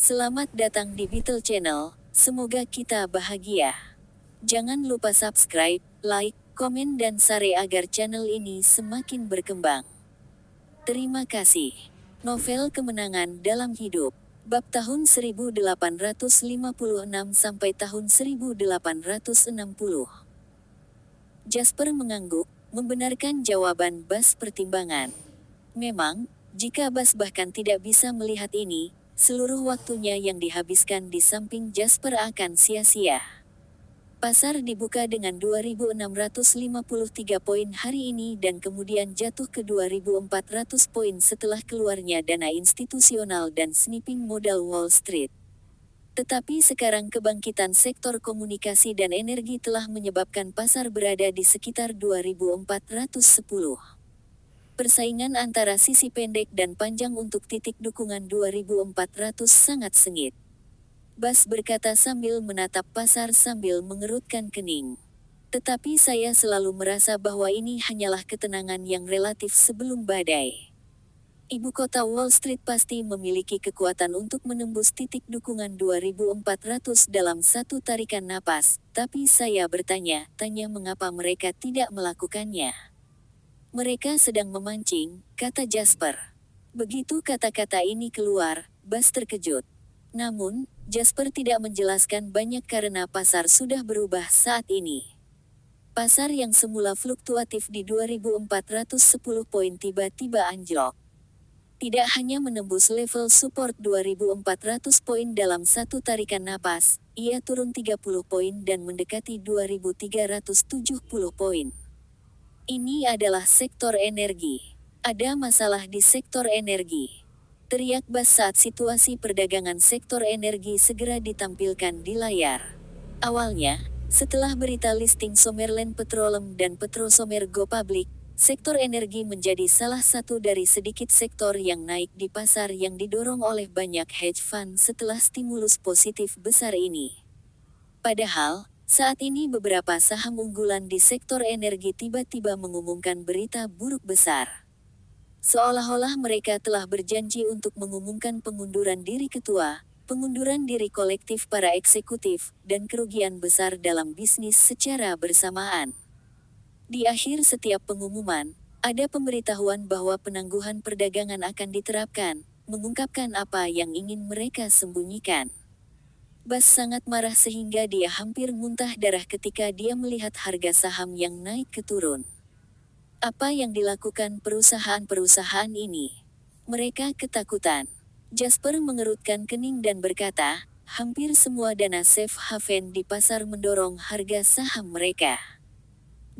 Selamat datang di Beetle Channel, semoga kita bahagia. Jangan lupa subscribe, like, komen dan share agar channel ini semakin berkembang. Terima kasih. Novel Kemenangan Dalam Hidup. Bab tahun 1856 sampai tahun 1860. Jasper mengangguk, membenarkan jawaban Bas pertimbangan. Memang, jika Bas bahkan tidak bisa melihat ini, seluruh waktunya yang dihabiskan di samping Jasper akan sia-sia. Pasar dibuka dengan 2.653 poin hari ini dan kemudian jatuh ke 2.400 poin setelah keluarnya dana institusional dan snipping modal Wall Street. Tetapi sekarang kebangkitan sektor komunikasi dan energi telah menyebabkan pasar berada di sekitar 2.410. Persaingan antara sisi pendek dan panjang untuk titik dukungan 2.400 sangat sengit. Bas berkata sambil menatap pasar sambil mengerutkan kening. Tetapi saya selalu merasa bahwa ini hanyalah ketenangan yang relatif sebelum badai. Ibu kota Wall Street pasti memiliki kekuatan untuk menembus titik dukungan 2.400 dalam satu tarikan napas, tapi saya bertanya, mengapa mereka tidak melakukannya. Mereka sedang memancing, kata Jasper. Begitu kata-kata ini keluar, Bas terkejut. Namun, Jasper tidak menjelaskan banyak karena pasar sudah berubah saat ini. Pasar yang semula fluktuatif di 2.410 poin tiba-tiba anjlok. Tidak hanya menembus level support 2.400 poin dalam satu tarikan napas, ia turun 30 poin dan mendekati 2.370 poin. Ini adalah sektor energi. Ada masalah di sektor energi. Teriak Bas saat situasi perdagangan sektor energi segera ditampilkan di layar. Awalnya, setelah berita listing Somerland Petroleum dan Petrosomer Go Public, sektor energi menjadi salah satu dari sedikit sektor yang naik di pasar yang didorong oleh banyak hedge fund setelah stimulus positif besar ini. Padahal, saat ini beberapa saham unggulan di sektor energi tiba-tiba mengumumkan berita buruk besar. Seolah-olah mereka telah berjanji untuk mengumumkan pengunduran diri ketua, pengunduran diri kolektif para eksekutif, dan kerugian besar dalam bisnis secara bersamaan. Di akhir setiap pengumuman, ada pemberitahuan bahwa penangguhan perdagangan akan diterapkan, mengungkapkan apa yang ingin mereka sembunyikan. Bas sangat marah sehingga dia hampir muntah darah ketika dia melihat harga saham yang naik ke turun. Apa yang dilakukan perusahaan-perusahaan ini? Mereka ketakutan. Jasper mengerutkan kening dan berkata, hampir semua dana safe haven di pasar mendorong harga saham mereka.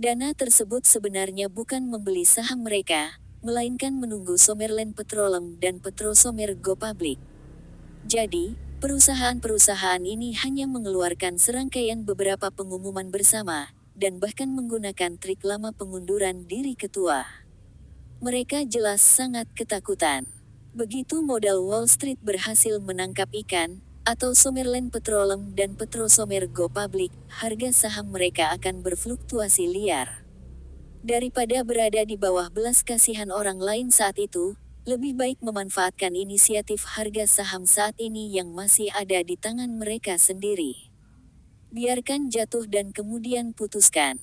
Dana tersebut sebenarnya bukan membeli saham mereka, melainkan menunggu Somerland Petroleum dan Petrosomer Go Public. Jadi, perusahaan-perusahaan ini hanya mengeluarkan serangkaian beberapa pengumuman bersama, dan bahkan menggunakan trik lama pengunduran diri ketua. Mereka jelas sangat ketakutan. Begitu modal Wall Street berhasil menangkap ikan, atau Somerland Petroleum dan Petrosomer Go Public, harga saham mereka akan berfluktuasi liar. Daripada berada di bawah belas kasihan orang lain saat itu, lebih baik memanfaatkan inisiatif harga saham saat ini yang masih ada di tangan mereka sendiri. Biarkan jatuh dan kemudian putuskan.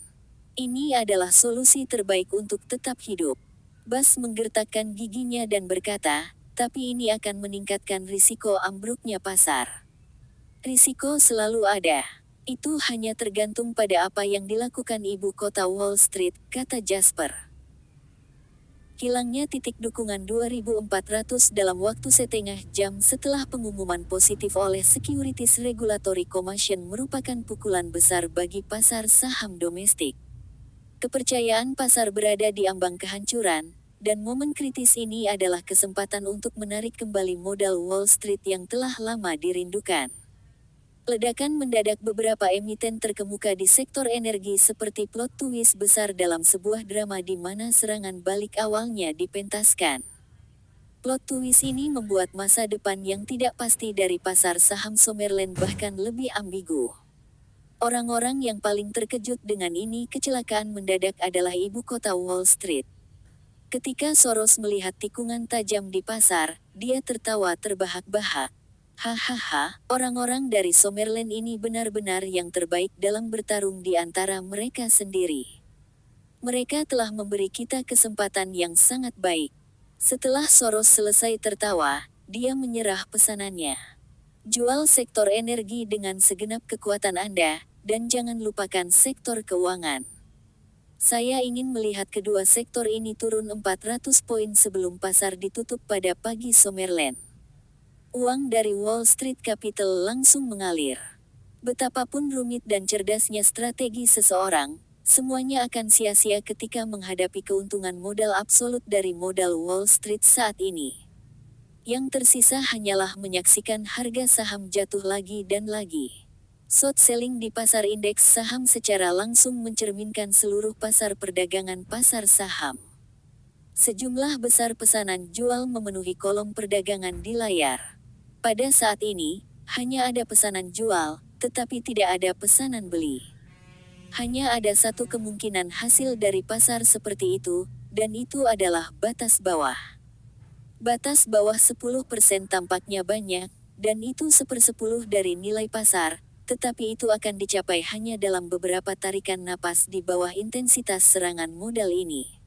Ini adalah solusi terbaik untuk tetap hidup. Bas menggertakkan giginya dan berkata, tapi ini akan meningkatkan risiko ambruknya pasar. Risiko selalu ada. Itu hanya tergantung pada apa yang dilakukan ibu kota Wall Street, kata Jasper. Hilangnya titik dukungan 2.400 dalam waktu setengah jam setelah pengumuman positif oleh Securities Regulatory Commission merupakan pukulan besar bagi pasar saham domestik. Kepercayaan pasar berada di ambang kehancuran, dan momen kritis ini adalah kesempatan untuk menarik kembali modal Wall Street yang telah lama dirindukan. Ledakan mendadak beberapa emiten terkemuka di sektor energi seperti plot twist besar dalam sebuah drama di mana serangan balik awalnya dipentaskan. Plot twist ini membuat masa depan yang tidak pasti dari pasar saham Somerland bahkan lebih ambigu. Orang-orang yang paling terkejut dengan ini kecelakaan mendadak adalah ibu kota Wall Street. Ketika Soros melihat tikungan tajam di pasar, dia tertawa terbahak-bahak. Hahaha, orang-orang dari Summerland ini benar-benar yang terbaik dalam bertarung di antara mereka sendiri. Mereka telah memberi kita kesempatan yang sangat baik. Setelah Soros selesai tertawa, dia menyerah pesanannya. Jual sektor energi dengan segenap kekuatan Anda, dan jangan lupakan sektor keuangan. Saya ingin melihat kedua sektor ini turun 400 poin sebelum pasar ditutup pada pagi Summerland. Uang dari Wall Street Capital langsung mengalir. Betapapun rumit dan cerdasnya strategi seseorang, semuanya akan sia-sia ketika menghadapi keuntungan modal absolut dari modal Wall Street saat ini. Yang tersisa hanyalah menyaksikan harga saham jatuh lagi dan lagi. Short selling di pasar indeks saham secara langsung mencerminkan seluruh pasar perdagangan pasar saham. Sejumlah besar pesanan jual memenuhi kolom perdagangan di layar. Pada saat ini, hanya ada pesanan jual, tetapi tidak ada pesanan beli. Hanya ada satu kemungkinan hasil dari pasar seperti itu, dan itu adalah batas bawah. Batas bawah 10% tampaknya banyak, dan itu 1/10 dari nilai pasar, tetapi itu akan dicapai hanya dalam beberapa tarikan napas di bawah intensitas serangan modal ini.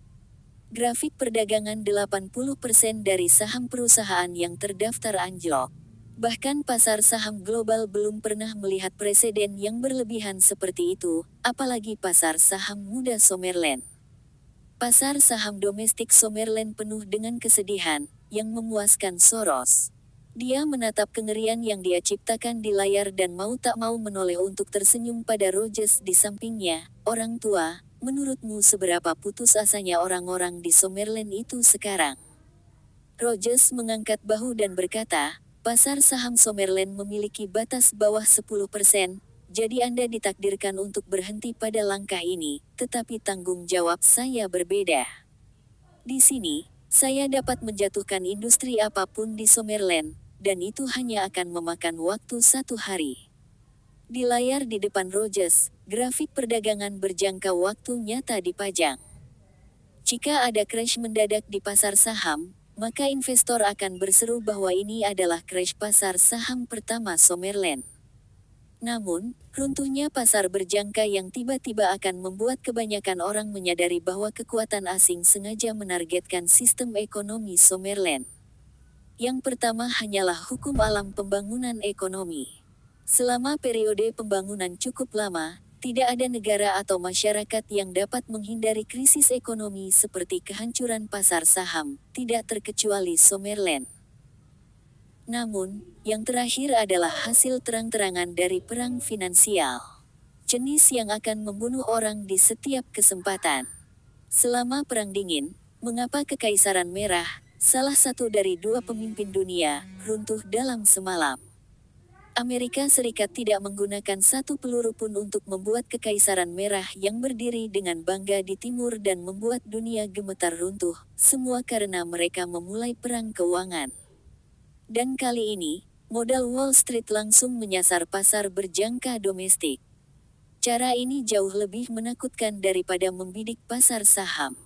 Grafik perdagangan 80% dari saham perusahaan yang terdaftar anjlok. Bahkan pasar saham global belum pernah melihat preseden yang berlebihan seperti itu, apalagi pasar saham muda Summerland. Pasar saham domestik Summerland penuh dengan kesedihan, yang memuaskan Soros. Dia menatap kengerian yang dia ciptakan di layar dan mau tak mau menoleh untuk tersenyum pada Rogers di sampingnya. Orang tua, menurutmu seberapa putus asanya orang-orang di Summerland itu sekarang? Rogers mengangkat bahu dan berkata, pasar saham Summerland memiliki batas bawah 10%, jadi Anda ditakdirkan untuk berhenti pada langkah ini, tetapi tanggung jawab saya berbeda. Di sini, saya dapat menjatuhkan industri apapun di Summerland, dan itu hanya akan memakan waktu 1 hari. Di layar di depan Rogers, grafik perdagangan berjangka waktu nyata dipajang. Jika ada crash mendadak di pasar saham, maka investor akan berseru bahwa ini adalah crash pasar saham pertama Summerland. Namun, runtuhnya pasar berjangka yang tiba-tiba akan membuat kebanyakan orang menyadari bahwa kekuatan asing sengaja menargetkan sistem ekonomi Summerland. Yang pertama hanyalah hukum alam pembangunan ekonomi. Selama periode pembangunan cukup lama, tidak ada negara atau masyarakat yang dapat menghindari krisis ekonomi seperti kehancuran pasar saham, tidak terkecuali Summerland. Namun, yang terakhir adalah hasil terang-terangan dari perang finansial. Jenis yang akan membunuh orang di setiap kesempatan. Selama Perang Dingin, mengapa Kekaisaran Merah, salah satu dari 2 pemimpin dunia, runtuh dalam semalam? Amerika Serikat tidak menggunakan satu peluru pun untuk membuat Kekaisaran Merah yang berdiri dengan bangga di timur dan membuat dunia gemetar runtuh, semua karena mereka memulai perang keuangan. Dan kali ini, modal Wall Street langsung menyasar pasar berjangka domestik. Cara ini jauh lebih menakutkan daripada membidik pasar saham.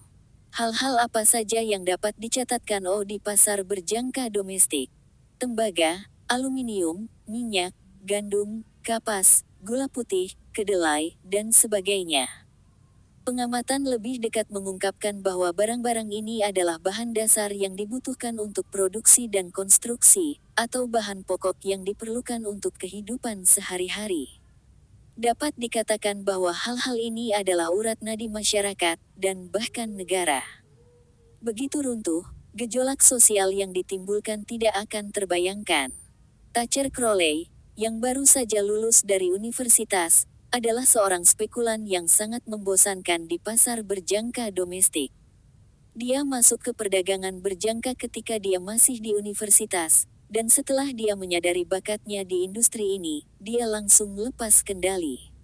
Hal-hal apa saja yang dapat dicatatkan di pasar berjangka domestik? Tembaga, aluminium, minyak, gandum, kapas, gula putih, kedelai, dan sebagainya. Pengamatan lebih dekat mengungkapkan bahwa barang-barang ini adalah bahan dasar yang dibutuhkan untuk produksi dan konstruksi, atau bahan pokok yang diperlukan untuk kehidupan sehari-hari. Dapat dikatakan bahwa hal-hal ini adalah urat nadi masyarakat, dan bahkan negara. Begitu runtuh, gejolak sosial yang ditimbulkan tidak akan terbayangkan. Thatcher Crowley, yang baru saja lulus dari universitas, adalah seorang spekulan yang sangat membosankan di pasar berjangka domestik. Dia masuk ke perdagangan berjangka ketika dia masih di universitas, dan setelah dia menyadari bakatnya di industri ini, dia langsung lepas kendali.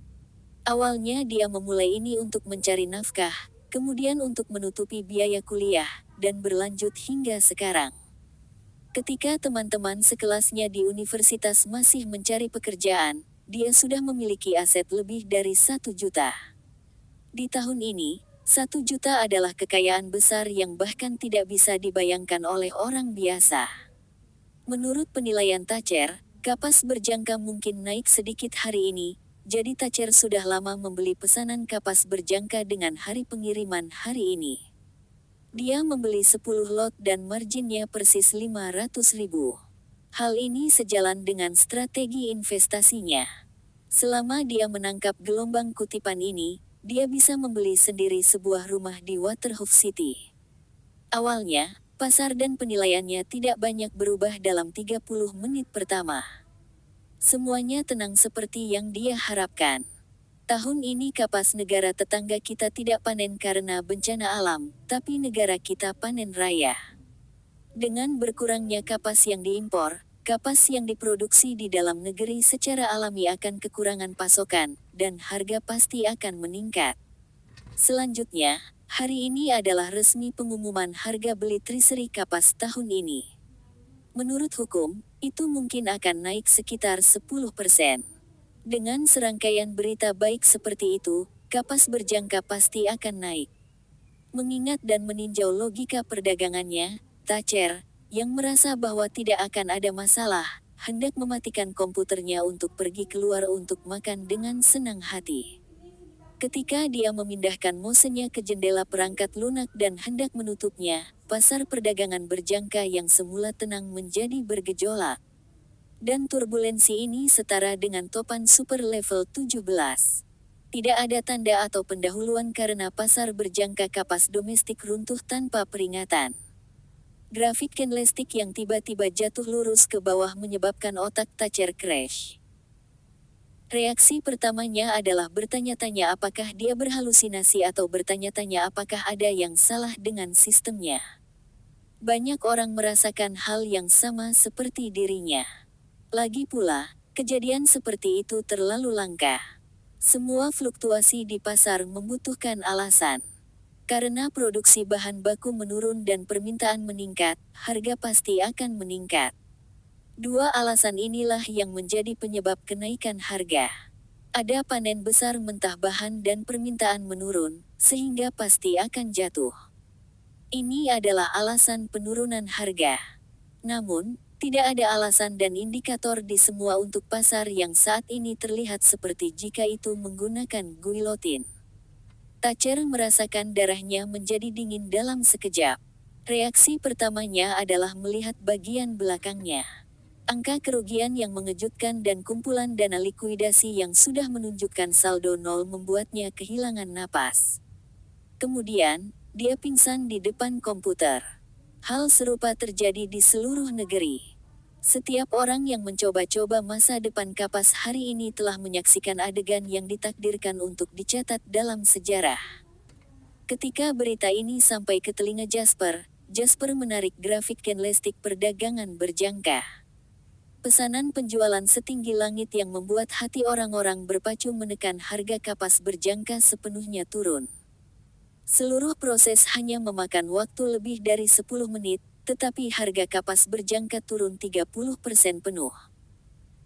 Awalnya dia memulai ini untuk mencari nafkah, kemudian untuk menutupi biaya kuliah, dan berlanjut hingga sekarang. Ketika teman-teman sekelasnya di universitas masih mencari pekerjaan, dia sudah memiliki aset lebih dari 1 juta. Di tahun ini, 1 juta adalah kekayaan besar yang bahkan tidak bisa dibayangkan oleh orang biasa. Menurut penilaian Thatcher, Kapas berjangka mungkin naik sedikit hari ini, jadi Thatcher sudah lama membeli pesanan kapas berjangka dengan hari pengiriman hari ini. Dia membeli 10 lot dan marginnya persis 500.000. Hal ini sejalan dengan strategi investasinya. Selama dia menangkap gelombang kutipan ini, dia bisa membeli sendiri sebuah rumah di Waterhoof City. Awalnya, pasar dan penilaiannya tidak banyak berubah dalam 30 menit pertama. Semuanya tenang seperti yang dia harapkan. Tahun ini kapas negara tetangga kita tidak panen karena bencana alam, tapi negara kita panen raya. Dengan berkurangnya kapas yang diimpor, kapas yang diproduksi di dalam negeri secara alami akan kekurangan pasokan, dan harga pasti akan meningkat. Selanjutnya, hari ini adalah resmi pengumuman harga beli Treasury kapas tahun ini. Menurut hukum, itu mungkin akan naik sekitar 10%. Dengan serangkaian berita baik seperti itu, kapas berjangka pasti akan naik. Mengingat dan meninjau logika perdagangannya, Thatcher, yang merasa bahwa tidak akan ada masalah, hendak mematikan komputernya untuk pergi keluar untuk makan dengan senang hati. Ketika dia memindahkan mouse-nya ke jendela perangkat lunak dan hendak menutupnya, pasar perdagangan berjangka yang semula tenang menjadi bergejolak. Dan turbulensi ini setara dengan topan super level 17. Tidak ada tanda atau pendahuluan karena pasar berjangka kapas domestik runtuh tanpa peringatan. Grafik candlestick yang tiba-tiba jatuh lurus ke bawah menyebabkan otak Thatcher crash. Reaksi pertamanya adalah bertanya-tanya apakah dia berhalusinasi atau bertanya-tanya apakah ada yang salah dengan sistemnya. Banyak orang merasakan hal yang sama seperti dirinya. Lagi pula, kejadian seperti itu terlalu langka. Semua fluktuasi di pasar membutuhkan alasan. Karena produksi bahan baku menurun dan permintaan meningkat, harga pasti akan meningkat. Dua alasan inilah yang menjadi penyebab kenaikan harga. Ada panen besar mentah bahan dan permintaan menurun, sehingga pasti akan jatuh. Ini adalah alasan penurunan harga. Namun, tidak ada alasan dan indikator di semua untuk pasar yang saat ini terlihat seperti jika itu menggunakan guillotine. Thatcher merasakan darahnya menjadi dingin dalam sekejap. Reaksi pertamanya adalah melihat bagian belakangnya. Angka kerugian yang mengejutkan dan kumpulan dana likuidasi yang sudah menunjukkan saldo nol membuatnya kehilangan napas. Kemudian, dia pingsan di depan komputer. Hal serupa terjadi di seluruh negeri. Setiap orang yang mencoba-coba masa depan kapas hari ini telah menyaksikan adegan yang ditakdirkan untuk dicatat dalam sejarah. Ketika berita ini sampai ke telinga Jasper menarik grafik candlestick perdagangan berjangka. Pesanan penjualan setinggi langit yang membuat hati orang-orang berpacu menekan harga kapas berjangka sepenuhnya turun. Seluruh proses hanya memakan waktu lebih dari 10 menit, tetapi harga kapas berjangka turun 30% penuh.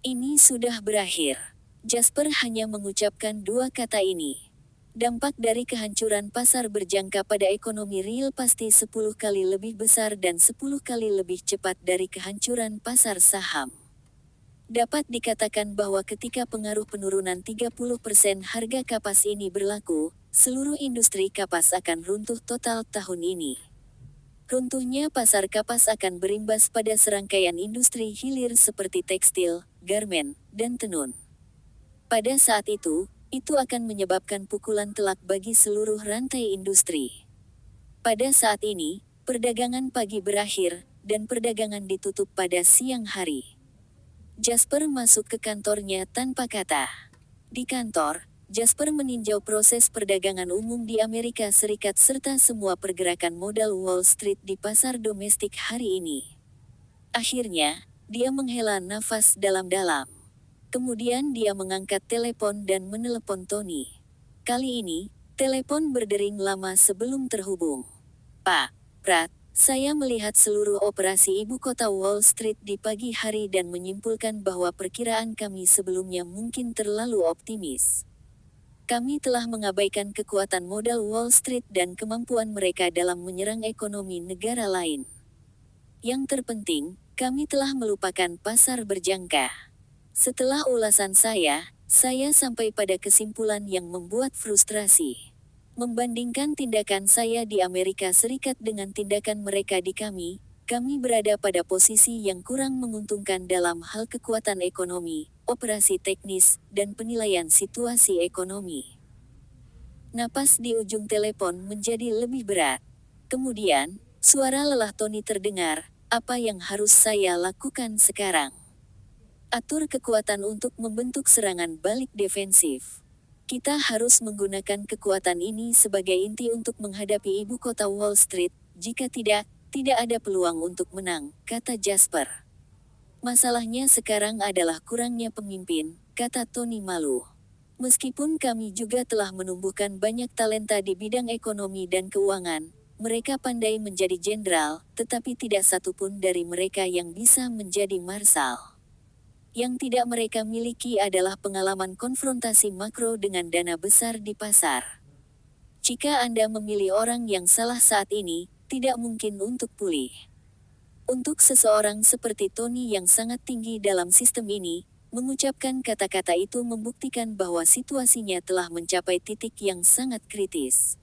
Ini sudah berakhir. Jasper hanya mengucapkan dua kata ini. Dampak dari kehancuran pasar berjangka pada ekonomi real pasti 10 kali lebih besar dan 10 kali lebih cepat dari kehancuran pasar saham. Dapat dikatakan bahwa ketika pengaruh penurunan 30% harga kapas ini berlaku, seluruh industri kapas akan runtuh total tahun ini. Runtuhnya pasar kapas akan berimbas pada serangkaian industri hilir seperti tekstil, garmen, dan tenun. Pada saat itu akan menyebabkan pukulan telak bagi seluruh rantai industri. Pada saat ini, perdagangan pagi berakhir, dan perdagangan ditutup pada siang hari. Jasper masuk ke kantornya tanpa kata. Di kantor, Jasper meninjau proses perdagangan umum di Amerika Serikat serta semua pergerakan modal Wall Street di pasar domestik hari ini. Akhirnya, dia menghela nafas dalam-dalam. Kemudian dia mengangkat telepon dan menelepon Tony. Kali ini, telepon berdering lama sebelum terhubung. Pak Pratt, saya melihat seluruh operasi ibu kota Wall Street di pagi hari dan menyimpulkan bahwa perkiraan kami sebelumnya mungkin terlalu optimis. Kami telah mengabaikan kekuatan modal Wall Street dan kemampuan mereka dalam menyerang ekonomi negara lain. Yang terpenting, kami telah melupakan pasar berjangka. Setelah ulasan saya sampai pada kesimpulan yang membuat frustrasi. Membandingkan tindakan saya di Amerika Serikat dengan tindakan mereka di kami berada pada posisi yang kurang menguntungkan dalam hal kekuatan ekonomi, operasi teknis, dan penilaian situasi ekonomi. Napas di ujung telepon menjadi lebih berat. Kemudian, suara lelah Tony terdengar, apa yang harus saya lakukan sekarang? Atur kekuatan untuk membentuk serangan balik defensif. Kita harus menggunakan kekuatan ini sebagai inti untuk menghadapi ibu kota Wall Street, jika tidak ada peluang untuk menang, kata Jasper. Masalahnya sekarang adalah kurangnya pemimpin, kata Tony malu. Meskipun kami juga telah menumbuhkan banyak talenta di bidang ekonomi dan keuangan, mereka pandai menjadi jenderal, tetapi tidak satupun dari mereka yang bisa menjadi marsal. Yang tidak mereka miliki adalah pengalaman konfrontasi makro dengan dana besar di pasar. Jika Anda memilih orang yang salah saat ini, tidak mungkin untuk pulih. Untuk seseorang seperti Tony yang sangat tinggi dalam sistem ini, mengucapkan kata-kata itu membuktikan bahwa situasinya telah mencapai titik yang sangat kritis.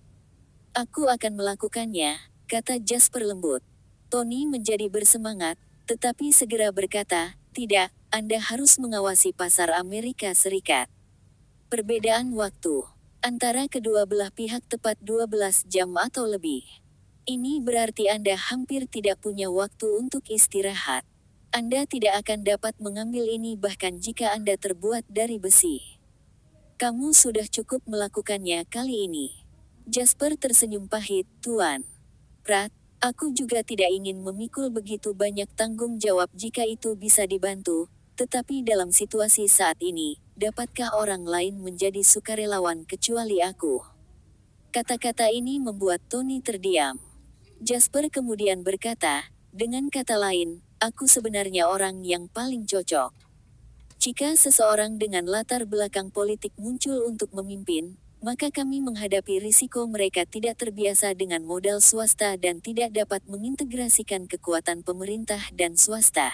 Aku akan melakukannya, kata Jasper lembut. Tony menjadi bersemangat, tetapi segera berkata, tidak, Anda harus mengawasi pasar Amerika Serikat. Perbedaan waktu antara kedua belah pihak tepat 12 jam atau lebih. Ini berarti Anda hampir tidak punya waktu untuk istirahat. Anda tidak akan dapat mengambil ini bahkan jika Anda terbuat dari besi. Kamu sudah cukup melakukannya kali ini. Jasper tersenyum pahit, Tuan Pratt, aku juga tidak ingin memikul begitu banyak tanggung jawab jika itu bisa dibantu, tetapi dalam situasi saat ini, dapatkah orang lain menjadi sukarelawan kecuali aku? Kata-kata ini membuat Tony terdiam. Jasper kemudian berkata, dengan kata lain, aku sebenarnya orang yang paling cocok. Jika seseorang dengan latar belakang politik muncul untuk memimpin, maka kami menghadapi risiko mereka tidak terbiasa dengan modal swasta dan tidak dapat mengintegrasikan kekuatan pemerintah dan swasta.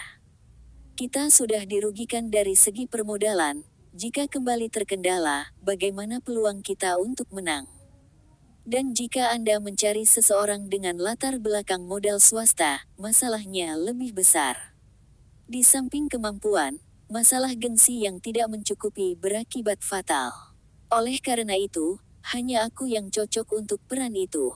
Kita sudah dirugikan dari segi permodalan, jika kembali terkendala, bagaimana peluang kita untuk menang? Dan jika Anda mencari seseorang dengan latar belakang modal swasta, masalahnya lebih besar. Di samping kemampuan, masalah gengsi yang tidak mencukupi berakibat fatal. Oleh karena itu, hanya aku yang cocok untuk peran itu.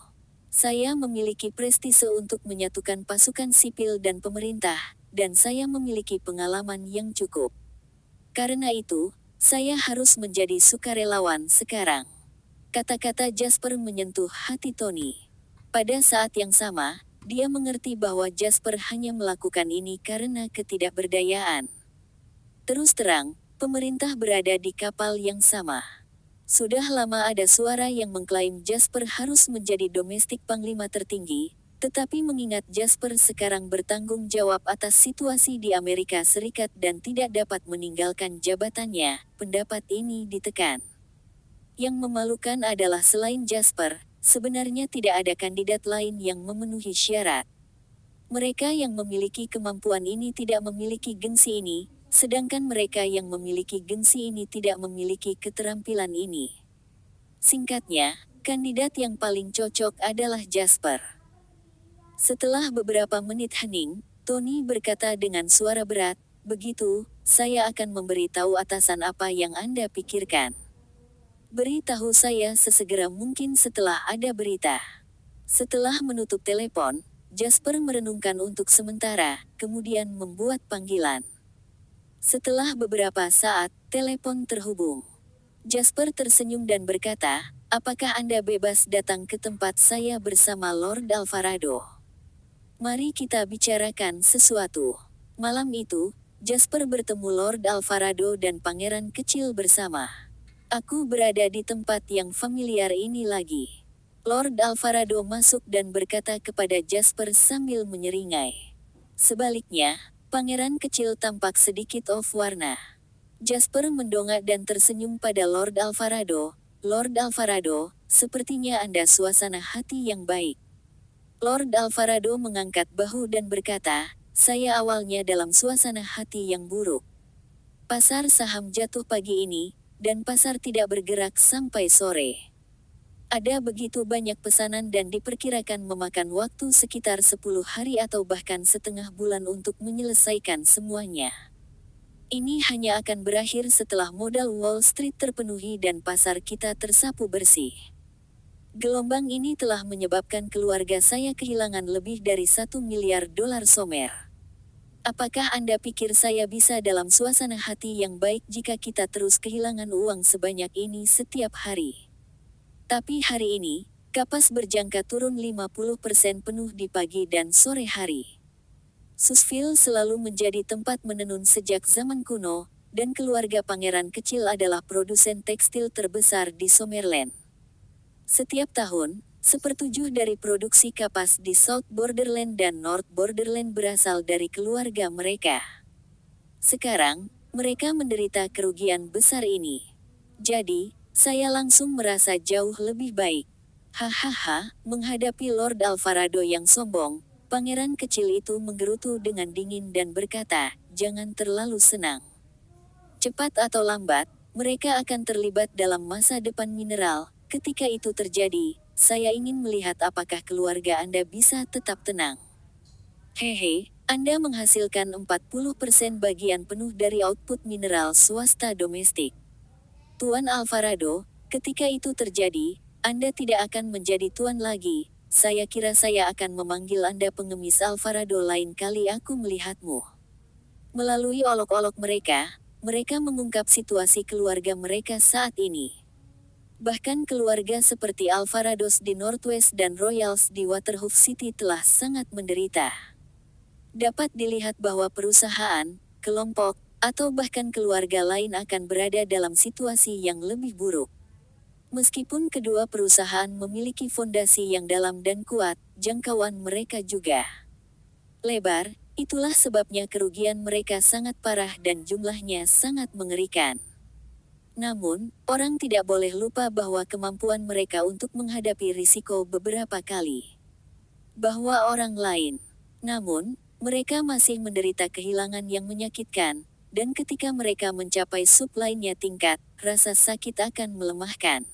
Saya memiliki prestise untuk menyatukan pasukan sipil dan pemerintah, dan saya memiliki pengalaman yang cukup. Karena itu, saya harus menjadi sukarelawan sekarang. Kata-kata Jasper menyentuh hati Tony. Pada saat yang sama, dia mengerti bahwa Jasper hanya melakukan ini karena ketidakberdayaan. Terus terang, pemerintah berada di kapal yang sama. Sudah lama ada suara yang mengklaim Jasper harus menjadi domestik panglima tertinggi, tetapi mengingat Jasper sekarang bertanggung jawab atas situasi di Amerika Serikat dan tidak dapat meninggalkan jabatannya, pendapat ini ditekan. Yang memalukan adalah selain Jasper, sebenarnya tidak ada kandidat lain yang memenuhi syarat. Mereka yang memiliki kemampuan ini tidak memiliki gengsi ini, sedangkan mereka yang memiliki gengsi ini tidak memiliki keterampilan ini. Singkatnya, kandidat yang paling cocok adalah Jasper. Setelah beberapa menit hening, Tony berkata dengan suara berat, begitu, saya akan memberitahu atasan apa yang Anda pikirkan. Beritahu saya sesegera mungkin setelah ada berita. Setelah menutup telepon, Jasper merenungkan untuk sementara, kemudian membuat panggilan. Setelah beberapa saat, telepon terhubung. Jasper tersenyum dan berkata, apakah Anda bebas datang ke tempat saya bersama Lord Alvarado? Mari kita bicarakan sesuatu. Malam itu, Jasper bertemu Lord Alvarado dan pangeran kecil bersama. Aku berada di tempat yang familiar ini lagi. Lord Alvarado masuk dan berkata kepada Jasper sambil menyeringai. Sebaliknya, pangeran kecil tampak sedikit off warna. Jasper mendongak dan tersenyum pada Lord Alvarado. Lord Alvarado, sepertinya Anda suasana hati yang baik. Lord Alvarado mengangkat bahu dan berkata, Saya awalnya dalam suasana hati yang buruk. Pasar saham jatuh pagi ini, dan pasar tidak bergerak sampai sore. Ada begitu banyak pesanan dan diperkirakan memakan waktu sekitar 10 hari atau bahkan setengah bulan untuk menyelesaikan semuanya. Ini hanya akan berakhir setelah modal Wall Street terpenuhi dan pasar kita tersapu bersih. Gelombang ini telah menyebabkan keluarga saya kehilangan lebih dari 1 miliar dolar somer. Apakah Anda pikir saya bisa dalam suasana hati yang baik jika kita terus kehilangan uang sebanyak ini setiap hari? Tapi hari ini, kapas berjangka turun 50% penuh di pagi dan sore hari. Susville selalu menjadi tempat menenun sejak zaman kuno, dan keluarga pangeran kecil adalah produsen tekstil terbesar di Summerland. Setiap tahun, 1/7 dari produksi kapas di South Borderland dan North Borderland berasal dari keluarga mereka. Sekarang, mereka menderita kerugian besar ini. Jadi, saya langsung merasa jauh lebih baik. Hahaha, menghadapi Lord Alvarado yang sombong, pangeran kecil itu menggerutu dengan dingin dan berkata, "Jangan terlalu senang. Cepat atau lambat, mereka akan terlibat dalam masa depan mineral. Ketika itu terjadi, saya ingin melihat apakah keluarga Anda bisa tetap tenang." Hehe, Anda menghasilkan 40% bagian penuh dari output mineral swasta domestik. Tuan Alvarado, ketika itu terjadi, Anda tidak akan menjadi tuan lagi. Saya kira saya akan memanggil Anda pengemis Alvarado lain kali aku melihatmu. Melalui olok-olok mereka, mereka mengungkap situasi keluarga mereka saat ini. Bahkan keluarga seperti Alvarados di Northwest dan Royals di Waterhoof City telah sangat menderita. Dapat dilihat bahwa perusahaan, kelompok, atau bahkan keluarga lain akan berada dalam situasi yang lebih buruk. Meskipun kedua perusahaan memiliki fondasi yang dalam dan kuat, jangkauan mereka juga lebar, itulah sebabnya kerugian mereka sangat parah dan jumlahnya sangat mengerikan. Namun, orang tidak boleh lupa bahwa kemampuan mereka untuk menghadapi risiko beberapa kali. Bahwa orang lain. Namun, mereka masih menderita kehilangan yang menyakitkan, dan ketika mereka mencapai sub-lainnya tingkat, rasa sakit akan melemahkan.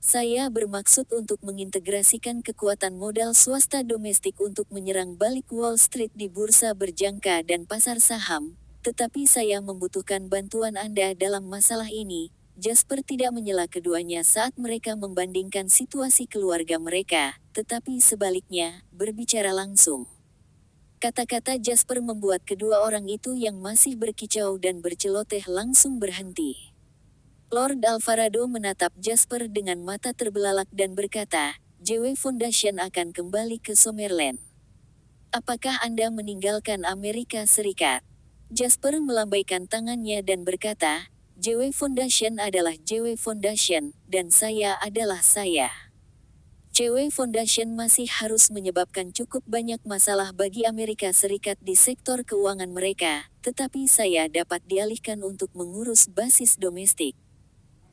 Saya bermaksud untuk mengintegrasikan kekuatan modal swasta domestik untuk menyerang balik Wall Street di bursa berjangka dan pasar saham, tetapi saya membutuhkan bantuan Anda dalam masalah ini. Jasper tidak menyela keduanya saat mereka membandingkan situasi keluarga mereka, tetapi sebaliknya, berbicara langsung. Kata-kata Jasper membuat kedua orang itu yang masih berkicau dan berceloteh langsung berhenti. Lord Alvarado menatap Jasper dengan mata terbelalak dan berkata, "JW Foundation akan kembali ke Summerland. Apakah Anda meninggalkan Amerika Serikat?" Jasper melambaikan tangannya dan berkata, "JW Foundation adalah JW Foundation, dan saya adalah saya. JW Foundation masih harus menyebabkan cukup banyak masalah bagi Amerika Serikat di sektor keuangan mereka, tetapi saya dapat dialihkan untuk mengurus basis domestik."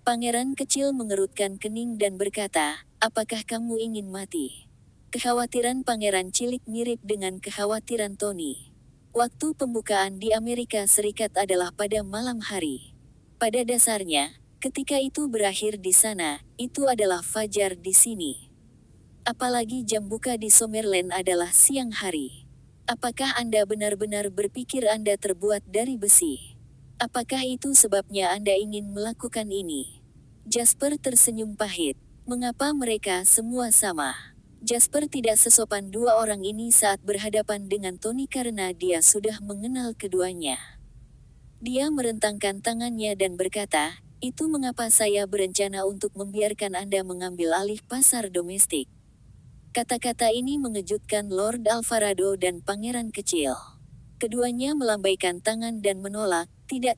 Pangeran kecil mengerutkan kening dan berkata, "Apakah kamu ingin mati?" Kekhawatiran pangeran cilik mirip dengan kekhawatiran Tony. Waktu pembukaan di Amerika Serikat adalah pada malam hari. Pada dasarnya, ketika itu berakhir di sana, itu adalah fajar di sini. Apalagi jam buka di Summerland adalah siang hari. Apakah Anda benar-benar berpikir Anda terbuat dari besi? Apakah itu sebabnya Anda ingin melakukan ini? Jasper tersenyum pahit. Mengapa mereka semua sama? Jasper tidak sesopan dua orang ini saat berhadapan dengan Tony karena dia sudah mengenal keduanya. Dia merentangkan tangannya dan berkata, "Itu mengapa saya berencana untuk membiarkan Anda mengambil alih pasar domestik." Kata-kata ini mengejutkan Lord Alvarado dan Pangeran Kecil. Keduanya melambaikan tangan dan menolak, "Tidak.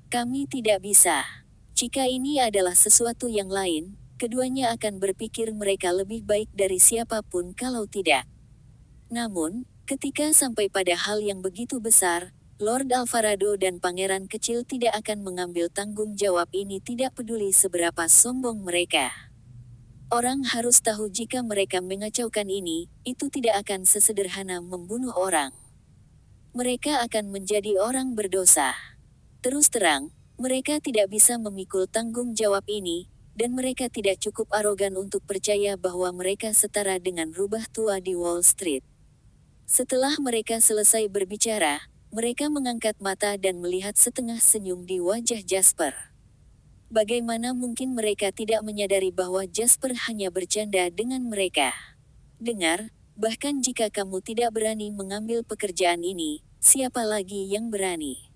Kami tidak bisa." Jika ini adalah sesuatu yang lain, keduanya akan berpikir mereka lebih baik dari siapapun kalau tidak. Namun, ketika sampai pada hal yang begitu besar, Lord Alvarado dan Pangeran Kecil tidak akan mengambil tanggung jawab ini, tidak peduli seberapa sombong mereka. Orang harus tahu jika mereka mengacaukan ini, itu tidak akan sesederhana membunuh orang. Mereka akan menjadi orang berdosa. Terus terang, mereka tidak bisa memikul tanggung jawab ini, dan mereka tidak cukup arogan untuk percaya bahwa mereka setara dengan rubah tua di Wall Street. Setelah mereka selesai berbicara, mereka mengangkat mata dan melihat setengah senyum di wajah Jasper. Bagaimana mungkin mereka tidak menyadari bahwa Jasper hanya bercanda dengan mereka? Dengar, bahkan jika kamu tidak berani mengambil pekerjaan ini, siapa lagi yang berani?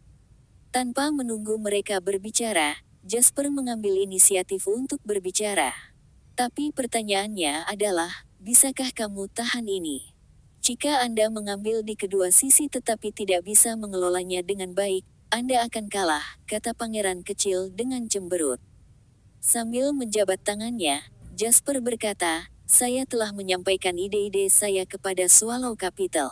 Tanpa menunggu mereka berbicara, Jasper mengambil inisiatif untuk berbicara. Tapi pertanyaannya adalah, bisakah kamu tahan ini? Jika Anda mengambil di kedua sisi tetapi tidak bisa mengelolanya dengan baik, Anda akan kalah, kata pangeran kecil dengan cemberut. Sambil menjabat tangannya, Jasper berkata, saya telah menyampaikan ide-ide saya kepada Swallow Capital.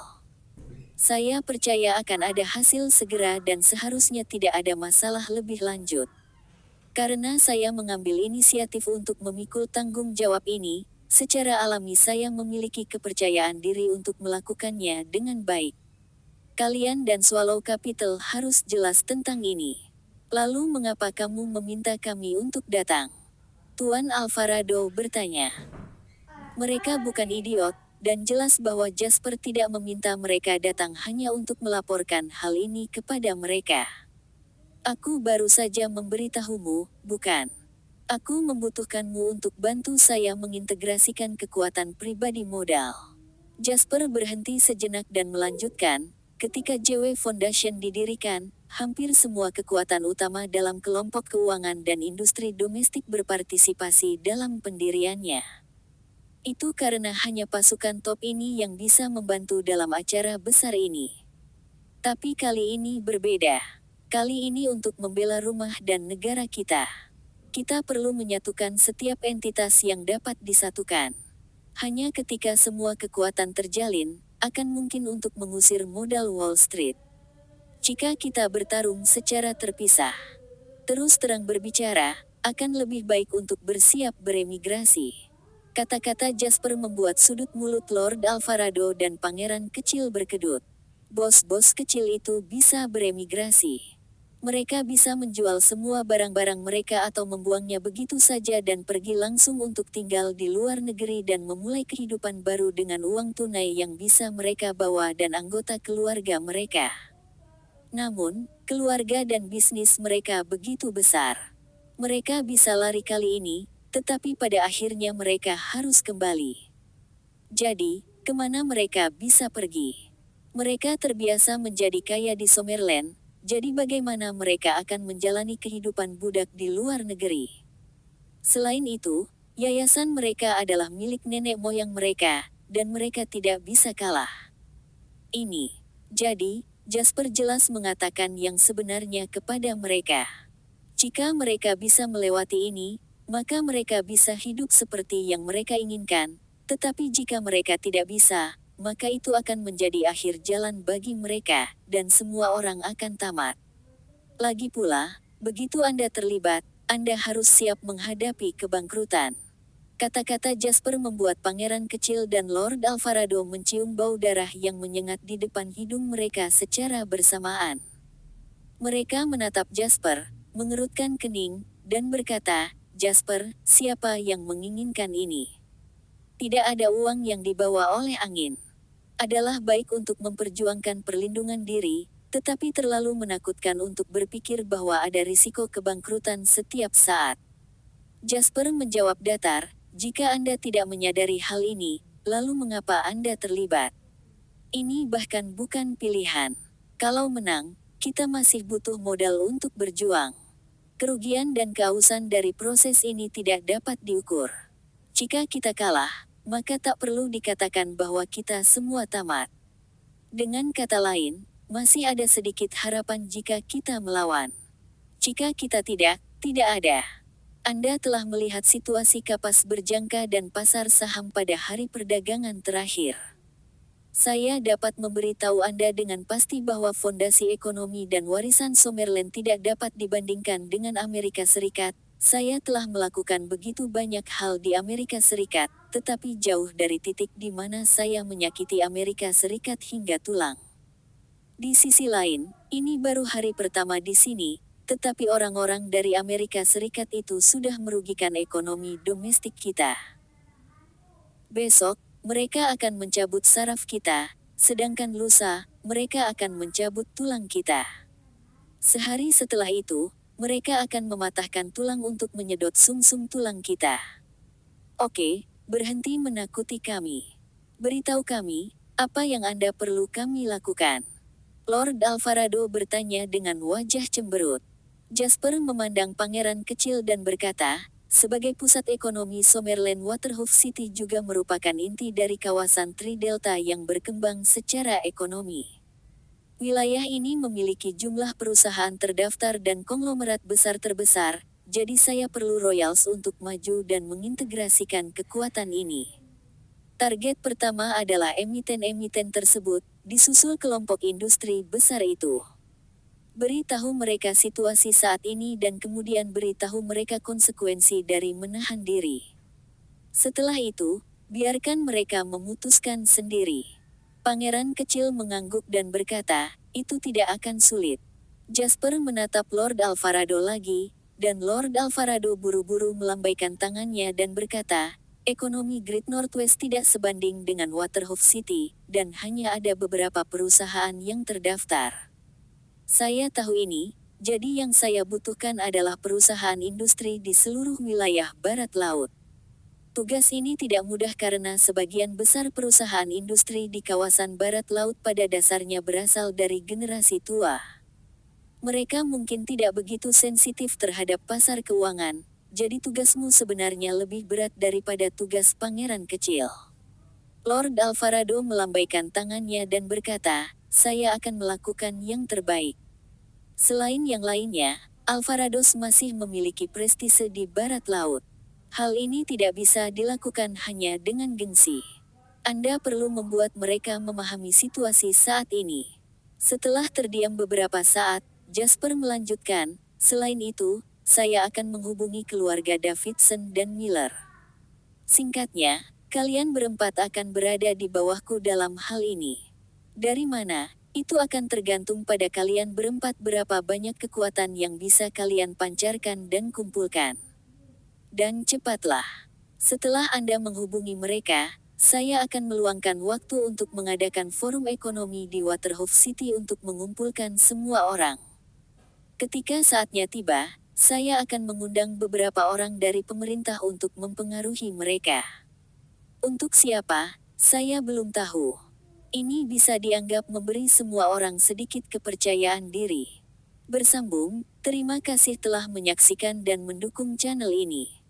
Saya percaya akan ada hasil segera dan seharusnya tidak ada masalah lebih lanjut. Karena saya mengambil inisiatif untuk memikul tanggung jawab ini, secara alami saya memiliki kepercayaan diri untuk melakukannya dengan baik. Kalian dan Swallow Capital harus jelas tentang ini. Lalu mengapa kamu meminta kami untuk datang? Tuan Alvarado bertanya. Mereka bukan idiot, dan jelas bahwa Jasper tidak meminta mereka datang hanya untuk melaporkan hal ini kepada mereka. Aku baru saja memberitahumu, bukan? Aku membutuhkanmu untuk bantu saya mengintegrasikan kekuatan pribadi modal. Jasper berhenti sejenak dan melanjutkan, ketika JW Foundation didirikan, hampir semua kekuatan utama dalam kelompok keuangan dan industri domestik berpartisipasi dalam pendiriannya. Itu karena hanya pasukan top ini yang bisa membantu dalam acara besar ini. Tapi kali ini berbeda. Kali ini untuk membela rumah dan negara kita. Kita perlu menyatukan setiap entitas yang dapat disatukan. Hanya ketika semua kekuatan terjalin, akan mungkin untuk mengusir modal Wall Street. Jika kita bertarung secara terpisah, terus terang berbicara, akan lebih baik untuk bersiap beremigrasi. Kata-kata Jasper membuat sudut mulut Lord Alvarado dan pangeran kecil berkedut. Bos-bos kecil itu bisa beremigrasi. Mereka bisa menjual semua barang-barang mereka atau membuangnya begitu saja dan pergi langsung untuk tinggal di luar negeri dan memulai kehidupan baru dengan uang tunai yang bisa mereka bawa dan anggota keluarga mereka. Namun, keluarga dan bisnis mereka begitu besar. Mereka bisa lari kali ini, tetapi pada akhirnya mereka harus kembali. Jadi, kemana mereka bisa pergi? Mereka terbiasa menjadi kaya di Summerland. Jadi bagaimana mereka akan menjalani kehidupan budak di luar negeri? Selain itu, yayasan mereka adalah milik nenek moyang mereka, dan mereka tidak bisa kalah. Ini. Jadi, Jasper jelas mengatakan yang sebenarnya kepada mereka. Jika mereka bisa melewati ini, maka mereka bisa hidup seperti yang mereka inginkan, tetapi jika mereka tidak bisa, maka itu akan menjadi akhir jalan bagi mereka, dan semua orang akan tamat. Lagi pula, begitu Anda terlibat, Anda harus siap menghadapi kebangkrutan. Kata-kata Jasper membuat pangeran kecil dan Lord Alvarado mencium bau darah yang menyengat di depan hidung mereka secara bersamaan. Mereka menatap Jasper, mengerutkan kening, dan berkata, Jasper, siapa yang menginginkan ini? Tidak ada uang yang dibawa oleh angin. Adalah baik untuk memperjuangkan perlindungan diri, tetapi terlalu menakutkan untuk berpikir bahwa ada risiko kebangkrutan setiap saat. Jasper menjawab datar, jika Anda tidak menyadari hal ini, lalu mengapa Anda terlibat? Ini bahkan bukan pilihan. Kalau menang, kita masih butuh modal untuk berjuang. Kerugian dan keausan dari proses ini tidak dapat diukur. Jika kita kalah, maka tak perlu dikatakan bahwa kita semua tamat. Dengan kata lain, masih ada sedikit harapan jika kita melawan. Jika kita tidak ada. Anda telah melihat situasi kapas berjangka dan pasar saham pada hari perdagangan terakhir. Saya dapat memberitahu Anda dengan pasti bahwa fondasi ekonomi dan warisan Summerland tidak dapat dibandingkan dengan Amerika Serikat, Saya telah melakukan begitu banyak hal di Amerika Serikat, tetapi jauh dari titik di mana saya menyakiti Amerika Serikat hingga tulang. Di sisi lain, ini baru hari pertama di sini, tetapi orang-orang dari Amerika Serikat itu sudah merugikan ekonomi domestik kita. Besok, mereka akan mencabut saraf kita, sedangkan lusa, mereka akan mencabut tulang kita. Sehari setelah itu, mereka akan mematahkan tulang untuk menyedot sumsum tulang kita. Oke, berhenti menakuti kami. Beritahu kami, apa yang Anda perlu kami lakukan. Lord Alvarado bertanya dengan wajah cemberut. Jasper memandang pangeran kecil dan berkata, sebagai pusat ekonomi Summerland, Waterhoof City juga merupakan inti dari kawasan Tri Delta yang berkembang secara ekonomi. Wilayah ini memiliki jumlah perusahaan terdaftar dan konglomerat besar terbesar, jadi saya perlu Royals untuk maju dan mengintegrasikan kekuatan ini. Target pertama adalah emiten-emiten tersebut, disusul kelompok industri besar itu. Beritahu mereka situasi saat ini dan kemudian beritahu mereka konsekuensi dari menahan diri. Setelah itu, biarkan mereka memutuskan sendiri. Pangeran kecil mengangguk dan berkata, itu tidak akan sulit. Jasper menatap Lord Alvarado lagi, dan Lord Alvarado buru-buru melambaikan tangannya dan berkata, ekonomi Great Northwest tidak sebanding dengan Waterhoof City, dan hanya ada beberapa perusahaan yang terdaftar. Saya tahu ini, jadi yang saya butuhkan adalah perusahaan industri di seluruh wilayah barat laut. Tugas ini tidak mudah karena sebagian besar perusahaan industri di kawasan barat laut pada dasarnya berasal dari generasi tua. Mereka mungkin tidak begitu sensitif terhadap pasar keuangan, jadi tugasmu sebenarnya lebih berat daripada tugas pangeran kecil. Lord Alvarado melambaikan tangannya dan berkata, saya akan melakukan yang terbaik. Selain yang lainnya, Alvarados masih memiliki prestise di barat laut. Hal ini tidak bisa dilakukan hanya dengan gengsi. Anda perlu membuat mereka memahami situasi saat ini. Setelah terdiam beberapa saat, Jasper melanjutkan, selain itu, saya akan menghubungi keluarga Davidson dan Miller. Singkatnya, kalian berempat akan berada di bawahku dalam hal ini. Dari mana? Itu akan tergantung pada kalian berempat berapa banyak kekuatan yang bisa kalian pancarkan dan kumpulkan. Dan cepatlah. Setelah Anda menghubungi mereka, saya akan meluangkan waktu untuk mengadakan forum ekonomi di Waterhoof City untuk mengumpulkan semua orang. Ketika saatnya tiba, saya akan mengundang beberapa orang dari pemerintah untuk mempengaruhi mereka. Untuk siapa, saya belum tahu. Ini bisa dianggap memberi semua orang sedikit kepercayaan diri. Bersambung, terima kasih telah menyaksikan dan mendukung channel ini.